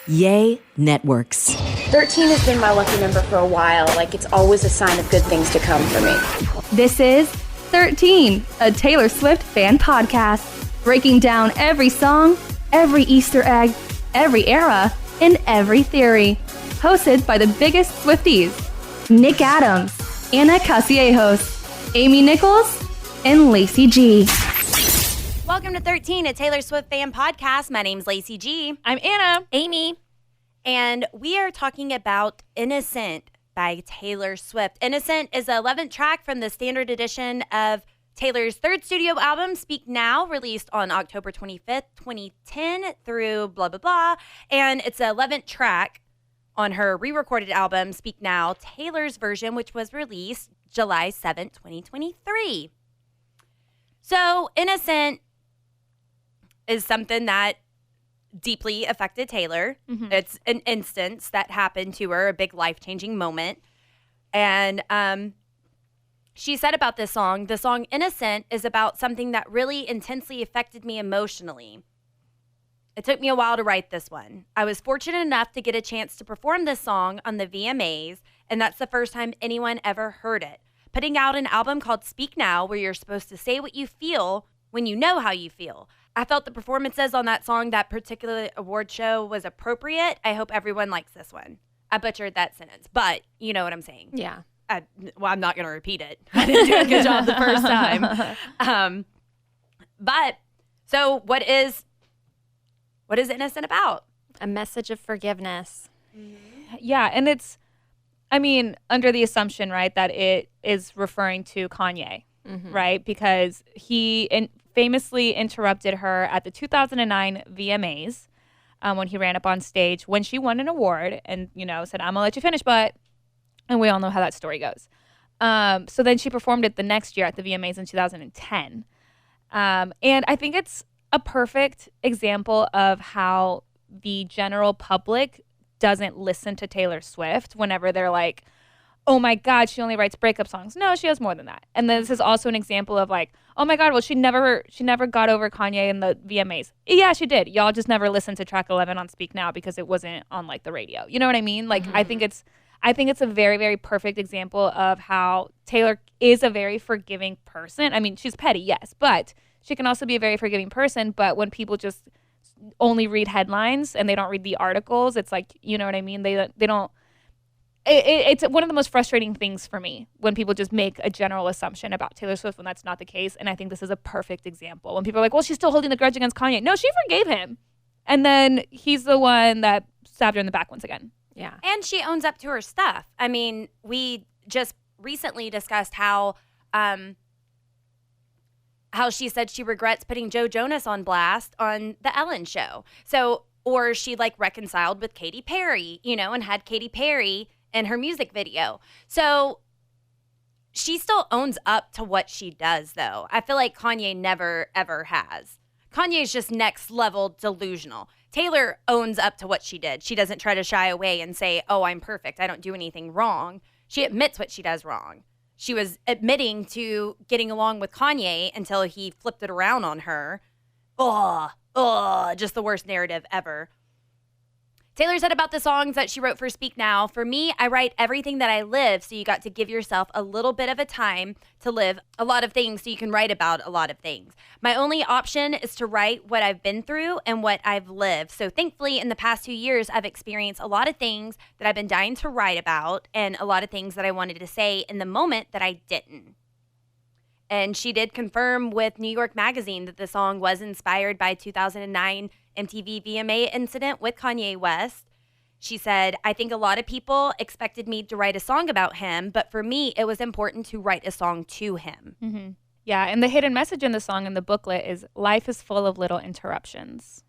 Yay Networks. 13 has been my lucky number for a while. Like, it's always a sign of good things to come for me. This is 13, a Taylor Swift fan podcast, breaking down every song, every Easter egg, every era, and every theory. Hosted by the biggest Swifties, Nick Adams, Anna Casillejos, Amy Nichols, and Lacey G. Welcome to 13, a Taylor Swift fan podcast. My name's Lacey G. I'm Anna. Amy. And we are talking about Innocent by Taylor Swift. Innocent is the 11th track from the standard edition of Taylor's third studio album, Speak Now, released on October 25th, 2010 through blah, blah, blah. And it's the 11th track on her re-recorded album, Speak Now, Taylor's version, which was released July 7th, 2023. So Innocent is something that deeply affected Taylor. Mm-hmm. It's an instance that happened to her, a big life-changing moment. And she said about this song, the song Innocent is about something that really intensely affected me emotionally. It took me a while to write this one. I was fortunate enough to get a chance to perform this song on the VMAs, and that's the first time anyone ever heard it. Putting out an album called Speak Now, where you're supposed to say what you feel when you know how you feel. I felt the performances on that song, that particular award show, was appropriate. I hope everyone likes this one. I butchered that sentence, but you know what I'm saying. Yeah. I'm not going to repeat it. I didn't do a good job the first time. But so what is Innocent about? A message of forgiveness. Yeah, and it's, I mean, under the assumption, right, that it is referring to Kanye, right? Because he famously interrupted her at the 2009 VMAs when he ran up on stage when she won an award and, you know, said, I'm going to let you finish, but, and we all know how that story goes. So then she performed it the next year at the VMAs in 2010. And I think it's a perfect example of how the general public doesn't listen to Taylor Swift whenever they're like, oh my God, she only writes breakup songs. No, she has more than that. And this is also an example of like, oh my God, well, she never got over Kanye in the VMAs. Yeah, she did. Y'all just never listened to track 11 on Speak Now because it wasn't on like the radio. You know what I mean? Like, I think it's a very, very perfect example of how Taylor is a very forgiving person. I mean, she's petty, yes, but she can also be a very forgiving person. But when people just only read headlines and they don't read the articles, it's like, you know what I mean? They don't. It's one of the most frustrating things for me when people just make a general assumption about Taylor Swift when that's not the case. And I think this is a perfect example. When people are like, well, she's still holding the grudge against Kanye. No, she forgave him. And then he's the one that stabbed her in the back once again. Yeah. And she owns up to her stuff. I mean, we just recently discussed how she said she regrets putting Joe Jonas on blast on the Ellen show. So, or she like reconciled with Katy Perry, you know, and had Katy Perry in her music video. So she still owns up to what she does, though. I feel like Kanye never, ever has. Kanye's just next level delusional. Taylor owns up to what she did. She doesn't try to shy away and say, oh, I'm perfect. I don't do anything wrong. She admits what she does wrong. She was admitting to getting along with Kanye until he flipped it around on her. Just the worst narrative ever. Taylor said about the songs that she wrote for Speak Now, for me, I write everything that I live, so you got to give yourself a little bit of a time to live a lot of things so you can write about a lot of things. My only option is to write what I've been through and what I've lived. So thankfully, in the past 2 years, I've experienced a lot of things that I've been dying to write about and a lot of things that I wanted to say in the moment that I didn't. And she did confirm with New York Magazine that the song was inspired by 2009 MTV VMA incident with Kanye West. She said, I think a lot of people expected me to write a song about him, but for me, it was important to write a song to him. Mm-hmm. Yeah, and the hidden message in the song in the booklet is life is full of little interruptions.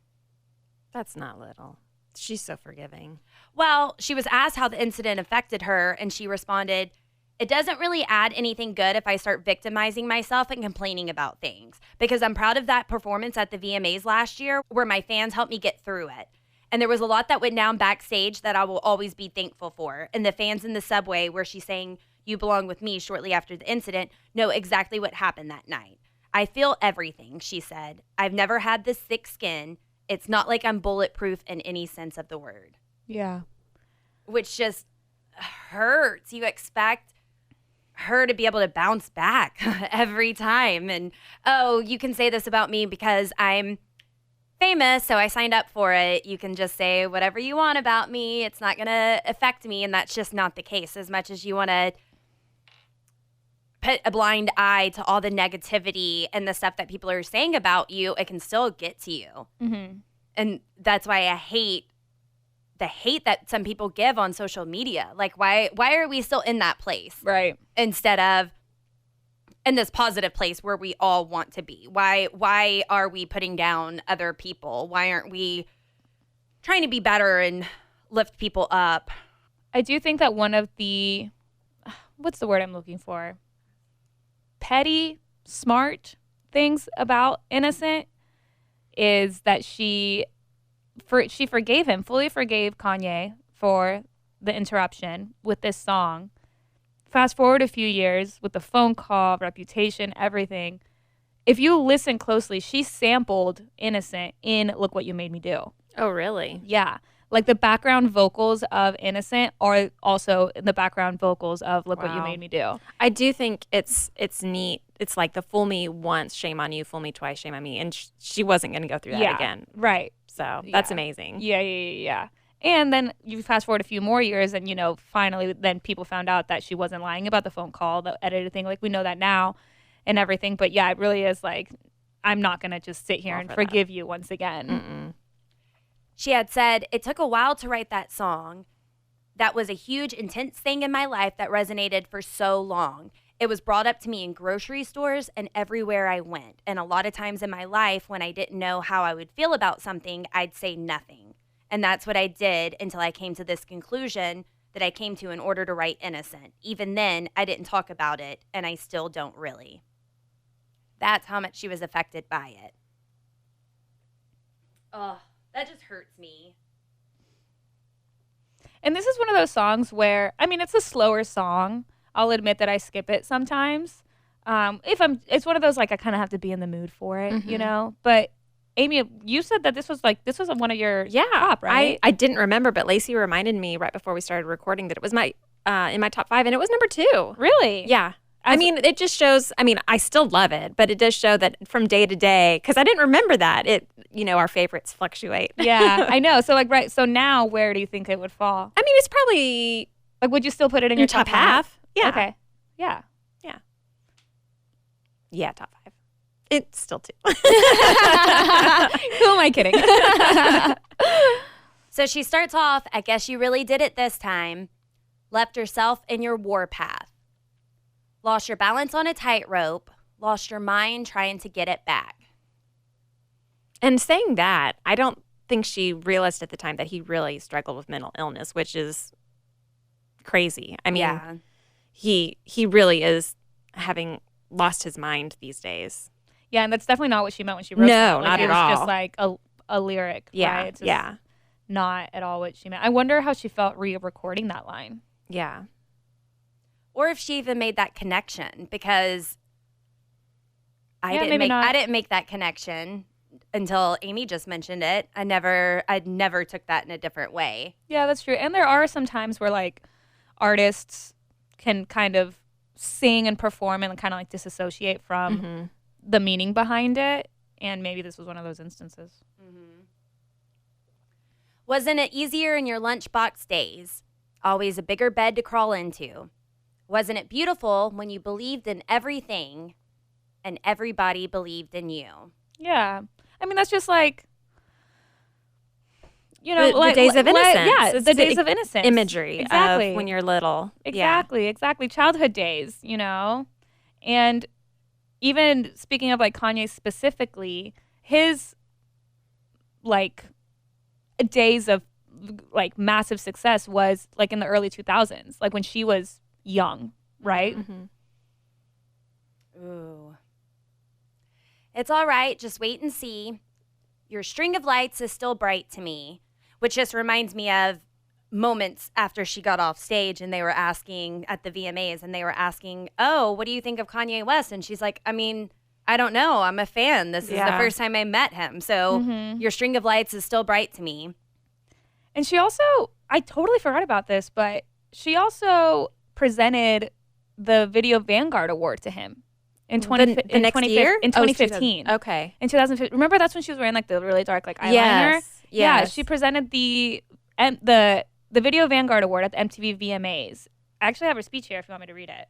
That's not little. She's so forgiving. Well, she was asked how the incident affected her, and she responded, it doesn't really add anything good if I start victimizing myself and complaining about things, because I'm proud of that performance at the VMAs last year where my fans helped me get through it. And there was a lot that went down backstage that I will always be thankful for. And the fans in the subway where she sang You Belong With Me shortly after the incident know exactly what happened that night. I feel everything, she said. I've never had this thick skin. It's not like I'm bulletproof in any sense of the word, Yeah. which just hurts. You expect her to be able to bounce back every time. And, oh, you can say this about me because I'm famous, so I signed up for it. You can just say whatever you want about me. It's not going to affect me. And that's just not the case. As much as you want to put a blind eye to all the negativity and the stuff that people are saying about you, it can still get to you. Mm-hmm. And that's why I hate the hate that some people give on social media. Like, why are we still in that place? Right. Instead of in this positive place where we all want to be? Why are we putting down other people? Why aren't we trying to be better and lift people up? I do think that one of the, what's the word I'm looking for? Petty, smart things about Innocent is that she forgave him, fully forgave Kanye for the interruption with this song. Fast forward a few years with the phone call, reputation, everything. If you listen closely, she sampled Innocent in Look What You Made Me Do. Oh, really? Yeah. Like the background vocals of Innocent are also the background vocals of Look What You Wow. Made Me Do. I do think it's neat. It's like the fool me once, shame on you, fool me twice, shame on me. And she wasn't going to go through that again. Right. So that's Yeah. amazing. Yeah. And then you fast forward a few more years and, finally then people found out that she wasn't lying about the phone call, the edited thing. Like we know that now and everything. But yeah, it really is like, I'm not going to just sit here and forgive you once again. Mm-mm. She had said, it took a while to write that song. That was a huge, intense thing in my life that resonated for so long. It was brought up to me in grocery stores and everywhere I went. And a lot of times in my life, when I didn't know how I would feel about something, I'd say nothing. And that's what I did until I came to this conclusion that I came to in order to write Innocent. Even then, I didn't talk about it, and I still don't really. That's how much she was affected by it. Oh, that just hurts me. And this is one of those songs where, it's a slower song. I'll admit that I skip it sometimes. It's one of those, like, I kind of have to be in the mood for it, But Amy, you said that this was one of your top, right? I didn't remember, but Lacey reminded me right before we started recording that it was my in my top 5, and it was number 2. Really? Yeah. It just shows, I still love it, but it does show that from day to day, because I didn't remember that, our favorites fluctuate. Yeah, I know. So, right. So now where do you think it would fall? It's probably, like, would you still put it in your top half? Yeah. Okay. Yeah. Yeah, top 5. It's still 2. Who am I kidding? So she starts off, I guess you really did it this time. Left yourself in your warpath. Lost your balance on a tightrope. Lost your mind trying to get it back. And saying that, I don't think she realized at the time that he really struggled with mental illness, which is crazy. Yeah. He really is having lost his mind these days. Yeah, and that's definitely not what she meant when she wrote No, that. not it at was all. just like a lyric. Yeah, right? It's just yeah. not at all what she meant. I wonder how she felt re-recording that line. Yeah. Or if she even made that connection, because I maybe not. didn't make that connection until Amy just mentioned it. I never took that in a different way. Yeah, that's true. And there are some times where like artists can kind of sing and perform and kind of like disassociate from the meaning behind it. And maybe this was one of those instances. Mm-hmm. Wasn't it easier in your lunchbox days? Always a bigger bed to crawl into. Wasn't it beautiful when you believed in everything and everybody believed in you? Yeah. That's just like, The days of innocence. Yeah, It's the days of innocence. imagery Exactly. of when you're little. Exactly. Childhood days, And even speaking of like Kanye specifically, his like days of like massive success was like in the early 2000s, like when she was young, right? Ooh. It's all right. Just wait and see. Your string of lights is still bright to me, which just reminds me of moments after she got off stage and they were asking at the VMAs and they were asking, oh, what do you think of Kanye West? And she's like, I I don't know. I'm a fan. This is the Yeah. first time I met him. So your string of lights is still bright to me. And she also, I totally forgot about this, but she also presented the Video Vanguard Award to him in The next year? in 2015. Okay. In 2015. Remember that's when she was wearing like the really dark like eyeliner? Yes. Yeah, Yes. she presented the Video Vanguard Award at the MTV VMAs. I actually have her speech here if you want me to read it.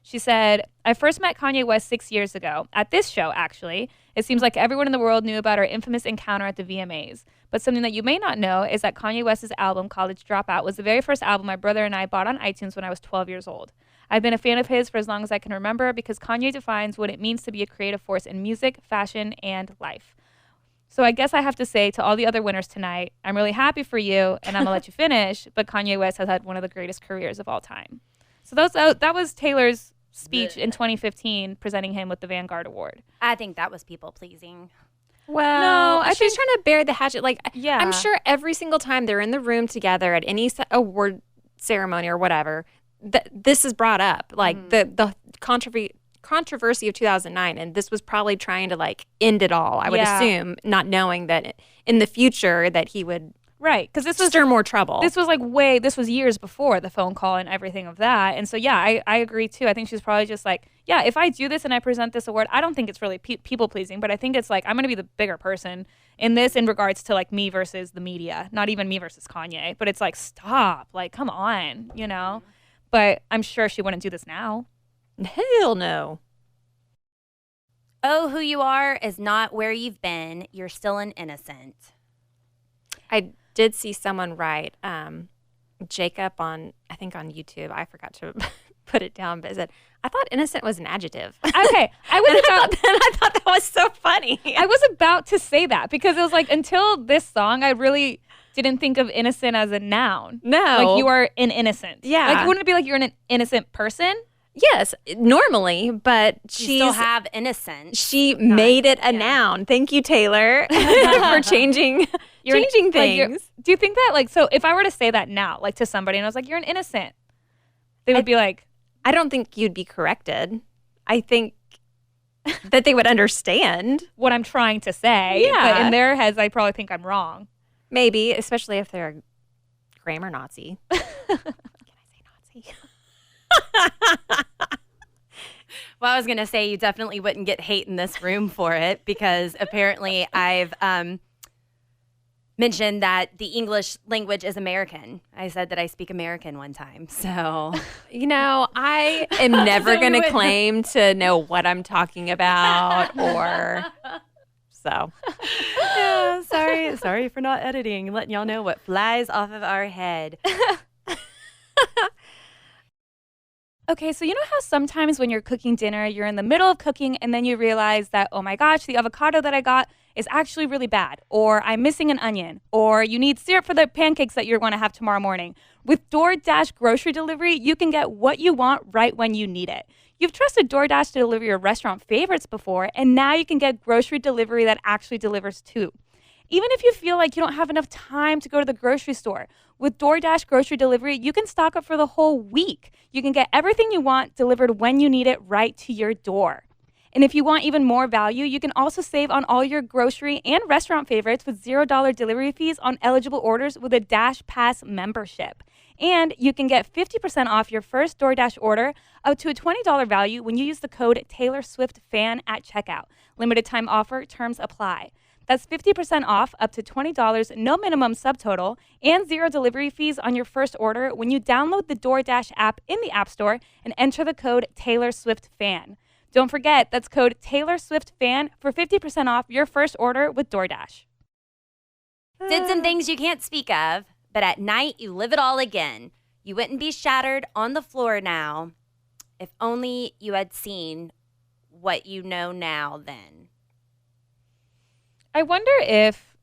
She said, I first met Kanye West 6 years ago, at this show, actually. It seems like everyone in the world knew about our infamous encounter at the VMAs. But something that you may not know is that Kanye West's album, College Dropout, was the very first album my brother and I bought on iTunes when I was 12 years old. I've been a fan of his for as long as I can remember because Kanye defines what it means to be a creative force in music, fashion, and life. So I guess I have to say to all the other winners tonight, I'm really happy for you, and I'm going to let you finish, but Kanye West has had one of the greatest careers of all time. So that was Taylor's speech in 2015 presenting him with the Vanguard Award. I think that was people pleasing. Well, No, I she's trying to bury the hatchet. Like, Yeah. I'm sure every single time they're in the room together at any award ceremony or whatever, this is brought up. Like the controversy of 2009, and this was probably trying to like end it all. I would assume, not knowing that in the future that he would Right, because this was stir more trouble. this was years before the phone call and everything of that. And so, yeah, I agree too. I think she's probably just like, yeah, if I do this and I present this award, I don't think it's really people pleasing, but I think it's like, I'm going to be the bigger person in this in regards to like me versus the media, not even me versus Kanye, but it's like, stop, like, come on, you know? But I'm sure she wouldn't do this now. Hell no. Oh, who you are is not where you've been. You're still an innocent. I did see someone write Jacob on YouTube. I forgot to put it down, but it said, I thought innocent was an adjective. Okay, I thought that was so funny. I was about to say that because it was like, until this song, I really didn't think of innocent as a noun. No. Like, you are an innocent. Yeah. Like, wouldn't it be like you're an innocent person? Yes, normally, but You still have innocent. she made it a noun. Thank you, Taylor, for changing Like, things. do you think that, like, so if I were to say that now, like, to somebody and I was like, you're an innocent, they would be like, I don't think you'd be corrected. I think that they would understand. what I'm trying to say. Yeah. But in their heads, I probably think I'm wrong. Maybe, especially if they're a grammar Nazi. Can I say Nazi? Well, I was going to say you definitely wouldn't get hate in this room for it because apparently I've mentioned that the English language is American. I said that I speak American one time. So, You know, I am never going to claim to know what I'm talking about or so. yeah, sorry for not editing, letting y'all know what flies off of our head. Okay, so you know how sometimes when you're cooking dinner, you're in the middle of cooking and then you realize that, oh my gosh, the avocado that I got is actually really bad, or I'm missing an onion, or you need syrup for the pancakes that you're going to have tomorrow morning. With DoorDash grocery delivery, you can get what you want right when you need it. You've trusted DoorDash to deliver your restaurant favorites before, and now you can get grocery delivery that actually delivers too. Even if you feel like you don't have enough time to go to the grocery store, with DoorDash grocery delivery, you can stock up for the whole week. You can get everything you want delivered when you need it right to your door. And if you want even more value, you can also save on all your grocery and restaurant favorites with $0 delivery fees on eligible orders with a Dash Pass membership. And you can get 50% off your first DoorDash order up to a $20 value when you use the code TaylorSwiftFan at checkout. Limited time offer, terms apply. That's 50% off up to $20, no minimum subtotal, and $0 delivery fees on your first order when you download the DoorDash app in the App Store and enter the code TaylorSwiftFan. Don't forget, that's code TaylorSwiftFan for 50% off your first order with DoorDash. Did some things you can't speak of, but at night you live it all again. You wouldn't be shattered on the floor now if only you had seen what you know now then. I wonder if,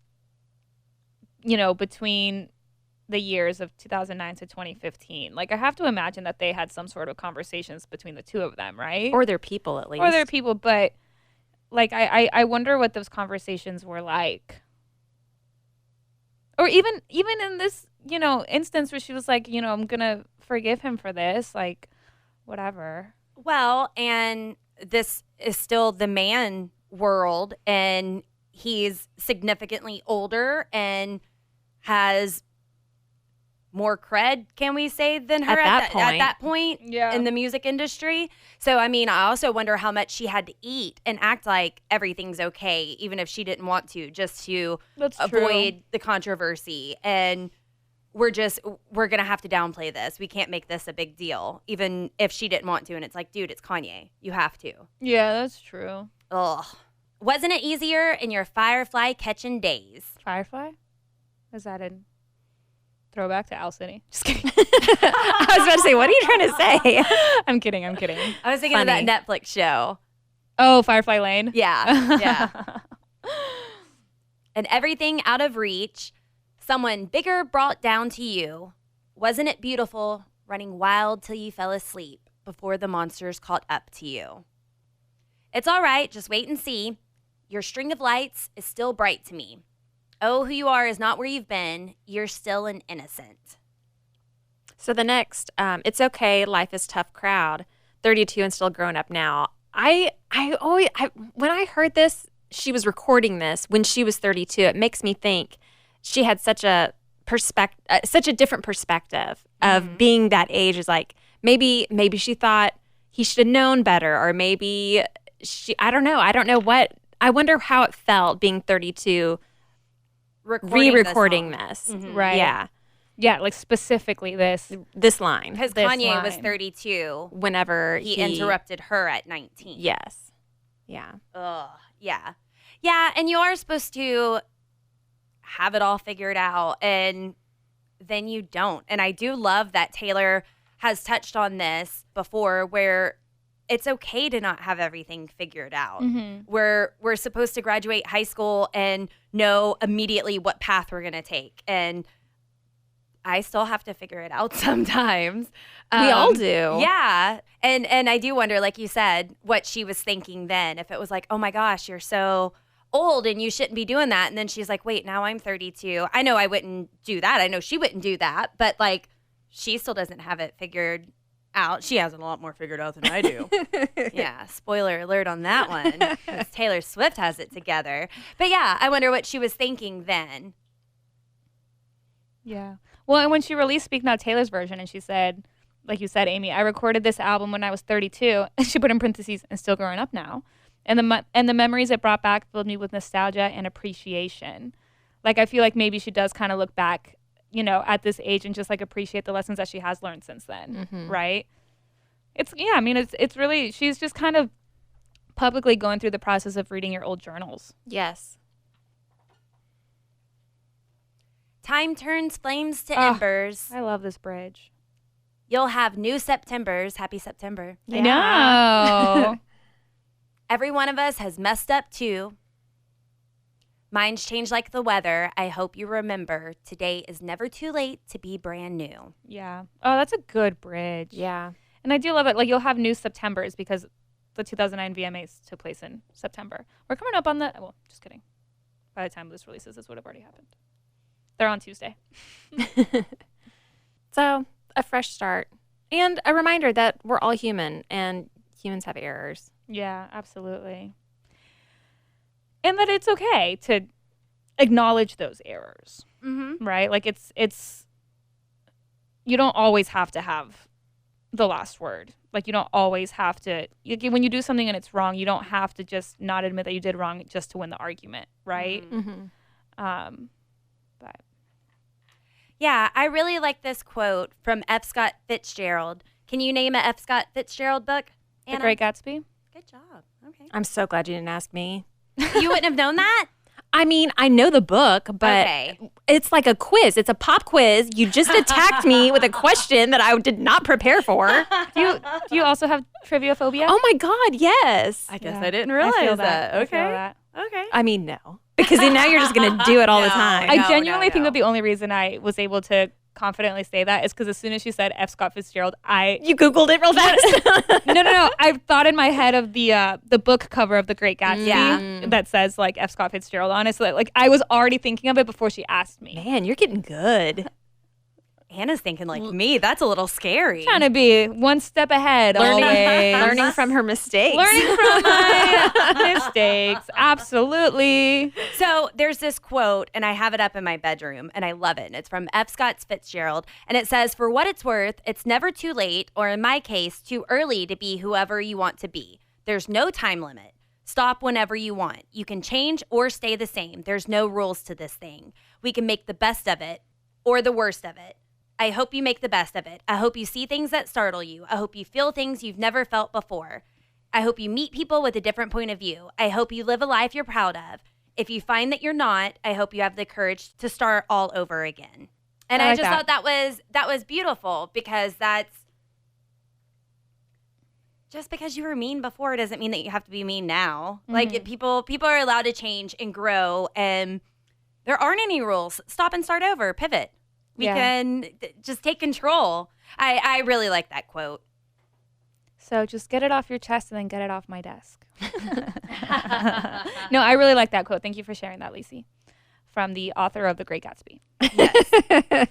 between the years of 2009 to 2015, like, I have to imagine that they had some sort of conversations between the two of them, right? Or their people, at least. Or their people, but, like, I wonder what those conversations were like. Or even in this, instance where she was like, I'm going to forgive him for this, like, whatever. Well, and this is still the man world, and he's significantly older and has more cred, can we say, than her at that point in the music industry. So, I mean, I also wonder how much she had to eat and act like everything's okay, even if she didn't want to, just to avoid the controversy. And we're going to have to downplay this. We can't make this a big deal, even if she didn't want to. And it's like, dude, it's Kanye. You have to. Yeah, that's true. Ugh. Wasn't it easier in your firefly catching days? Firefly? Is that a throwback to Owl City? Just kidding. I was about to say, what are you trying to say? I'm kidding. I was thinking of that Netflix show. Oh, Firefly Lane? Yeah, yeah. And everything out of reach, someone bigger brought down to you. Wasn't it beautiful, running wild till you fell asleep before the monsters caught up to you? It's all right, just wait and see. Your string of lights is still bright to me. Oh, who you are is not where you've been. You're still an innocent. So the next, it's okay, life is tough crowd. 32 and still growing up now. I when I heard this, she was recording this when she was 32. It makes me think she had such a different perspective of being that age. Is like maybe she thought he should have known better, or maybe I don't know what. I wonder how it felt being 32. Re-recording this. Mm-hmm. Right. Yeah. Yeah, like specifically this line. Because Kanye was 32 whenever he interrupted her at 19. Yes. Yeah. Ugh. Yeah. Yeah, and you are supposed to have it all figured out, and then you don't. And I do love that Taylor has touched on this before, where it's okay to not have everything figured out. Mm-hmm. We're supposed to graduate high school and know immediately what path we're going to take. And I still have to figure it out sometimes. We all do. Yeah. And I do wonder, like you said, what she was thinking then. If it was like, oh my gosh, you're so old and you shouldn't be doing that. And then she's like, wait, now I'm 32. I know I wouldn't do that. I know she wouldn't do that. But like, she still doesn't have it figured out. She has a lot more figured out than I do. Yeah, spoiler alert on that one, because Taylor Swift has it together. But yeah, I wonder what she was thinking then. Yeah. Well, and when she released Speak Now Taylor's version, and she said, like you said, Amy, I recorded this album when I was 32, and she put in parentheses, and still growing up now. And the memories it brought back filled me with nostalgia and appreciation. Like, I feel like maybe she does kind of look back, at this age and just like appreciate the lessons that she has learned since then, right? It's really, she's just kind of publicly going through the process of reading your old journals. Yes. Time turns flames to embers. I love this bridge. You'll have new Septembers. Happy September. I know. Every one of us has messed up too. Mine's changed like the weather. I hope you remember today is never too late to be brand new. Yeah. Oh, that's a good bridge. Yeah. And I do love it. Like, you'll have new Septembers because the 2009 VMAs took place in September. We're coming up on just kidding. By the time this releases, this would have already happened. They're on Tuesday. So, a fresh start. And a reminder that we're all human and humans have errors. Yeah, absolutely. And that it's okay to acknowledge those errors, right? Like, it's you don't always have to have the last word. Like, you don't always have to, when you do something and it's wrong, you don't have to just not admit that you did wrong just to win the argument, right? Mm-hmm. But yeah, I really like this quote from F. Scott Fitzgerald. Can you name a F. Scott Fitzgerald book, Anna? The Great Gatsby. Good job. Okay. I'm so glad you didn't ask me. You wouldn't have known that? I mean, I know the book, but It's like a quiz. It's a pop quiz. You just attacked me with a question that I did not prepare for. Do you also have trivia phobia? Oh my God, yes. I guess I didn't realize that. Okay. Okay. I mean, no. Because now you're just going to do it all the time. I genuinely think that the only reason I was able to confidently say that is because as soon as she said F. Scott Fitzgerald, You Googled it real fast? No. I thought in my head of the book cover of The Great Gatsby that says like F. Scott Fitzgerald on it. So like I was already thinking of it before she asked me. Man, you're getting good. Anna's thinking like me. That's a little scary. Trying to be one step ahead always. Learning from her mistakes. Learning from my mistakes. Absolutely. So there's this quote, and I have it up in my bedroom, and I love it. And it's from F. Scott Fitzgerald, and it says, "For what it's worth, it's never too late, or in my case, too early to be whoever you want to be. There's no time limit. Stop whenever you want. You can change or stay the same. There's no rules to this thing. We can make the best of it or the worst of it. I hope you make the best of it. I hope you see things that startle you. I hope you feel things you've never felt before. I hope you meet people with a different point of view. I hope you live a life you're proud of. If you find that you're not, I hope you have the courage to start all over again." And I just thought that was beautiful, because that's just because you were mean before doesn't mean that you have to be mean now. Like people are allowed to change and grow, and there aren't any rules. Stop and start over, pivot. We can just take control. I really like that quote. So just get it off your chest and then get it off my desk. No, I really like that quote. Thank you for sharing that, Lacey, from the author of The Great Gatsby. Yes.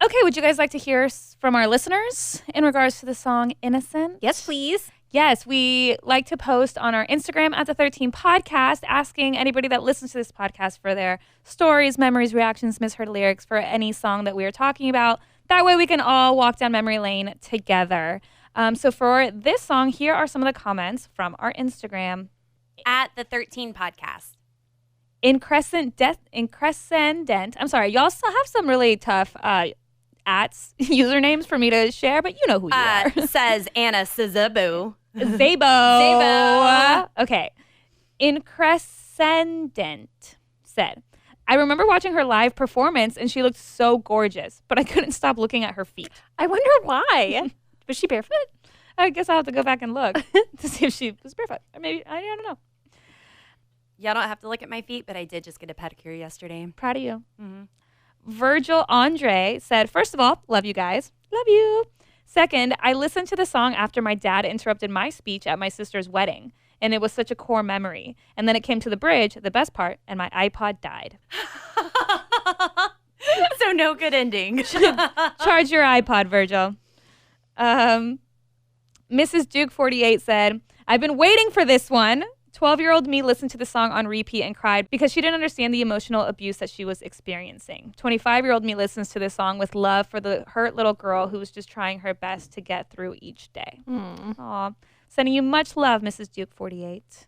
Okay, would you guys like to hear from our listeners in regards to the song Innocent? Yes, please. Yes, we like to post on our Instagram at the 13 Podcast, asking anybody that listens to this podcast for their stories, memories, reactions, misheard lyrics for any song that we are talking about. That way we can all walk down memory lane together. So for this song, here are some of the comments from our Instagram. At the 13 Podcast. Increscendent. I'm sorry, y'all still have some really tough usernames for me to share, but you know who you are. Says Anna Sizabo. Zabo. Okay. Increscendent said, "I remember watching her live performance and she looked so gorgeous, but I couldn't stop looking at her feet." I wonder why. Was she barefoot? I guess I'll have to go back and look to see if she was barefoot. Or maybe, I don't know. Y'all don't have to look at my feet, but I did just get a pedicure yesterday. Proud of you. Mm-hmm. Virgil Andre said, "First of all, love you guys. Love you. Second, I listened to the song after my dad interrupted my speech at my sister's wedding, and it was such a core memory. And then it came to the bridge, the best part, and my iPod died." So no good ending. Charge your iPod, Virgil. Mrs. Duke 48 said, "I've been waiting for this one. 12-year-old me listened to the song on repeat and cried because she didn't understand the emotional abuse that she was experiencing. 25-year-old me listens to this song with love for the hurt little girl who was just trying her best to get through each day." Aw. Sending you much love, Mrs. Duke 48.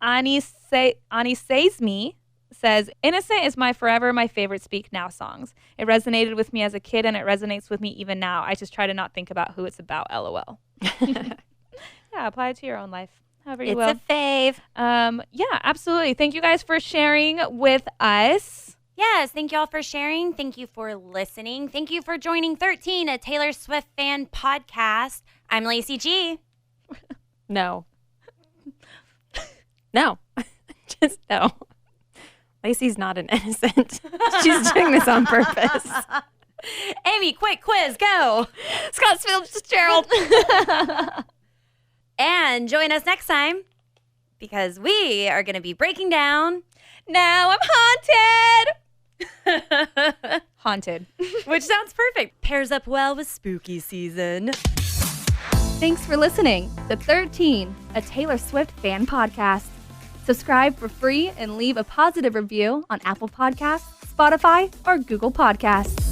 Ani Says Me says, "Innocent is my forever my favorite Speak Now songs. It resonated with me as a kid and it resonates with me even now. I just try to not think about who it's about, LOL." Yeah, apply it to your own life. However you will. It's a fave. Yeah, absolutely. Thank you guys for sharing with us. Yes, thank you all for sharing. Thank you for listening. Thank you for joining 13, a Taylor Swift fan podcast. I'm Lacey G. No. No. Just no. Lacey's not an innocent. She's doing this on purpose. Amy, quick quiz, go. Scott Fitzgerald. And join us next time, because we are going to be breaking down Now I'm haunted. Haunted. which sounds perfect. Pairs up well with spooky season. Thanks for listening to 13, a Taylor Swift fan podcast. Subscribe for free and leave a positive review on Apple Podcasts, Spotify, or Google Podcasts.